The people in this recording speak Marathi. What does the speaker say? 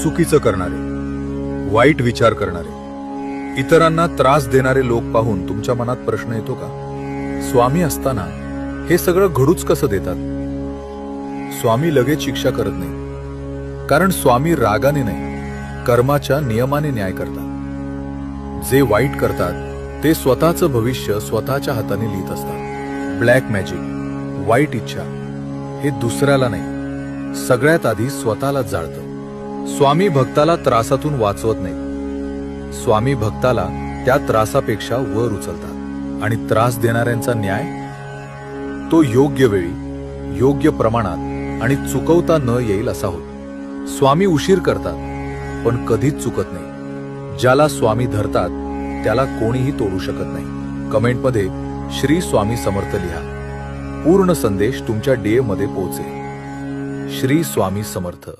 चुकीचं करणारे, वाईट विचार करणारे, इतरांना त्रास देणारे लोक पाहून तुमच्या मनात प्रश्न येतो का? स्वामी असताना हे सगळं घडूच कसं देतात? स्वामी लगेच शिक्षा करत नाही, कारण स्वामी रागाने नाही, कर्माच्या नियमाने न्याय करतात. जे वाईट करतात ते स्वतःचं भविष्य स्वतःच्या हाताने लिहित असतात. ब्लॅक मॅजिक, वाईट इच्छा हे दुसऱ्याला नाही, सगळ्यात आधी स्वतःलाच जाळतं. स्वामी भक्ताला त्रासातून वाचवत नाही, स्वामी भक्ताला त्या त्रासापेक्षा वर उचलतात. आणि त्रास देणाऱ्यांचा न्याय तो योग्य वेळी, योग्य प्रमाणात आणि चुकवता न येईल असा होतो. स्वामी उशीर करतात पण कधीच चुकत नाही. ज्याला स्वामी धरतात त्याला कोणीही तोडू शकत नाही. कमेंटमध्ये श्री स्वामी समर्थ लिहा. पूर्ण संदेश तुमच्या DM मध्ये पोहोचेल. श्री स्वामी समर्थ.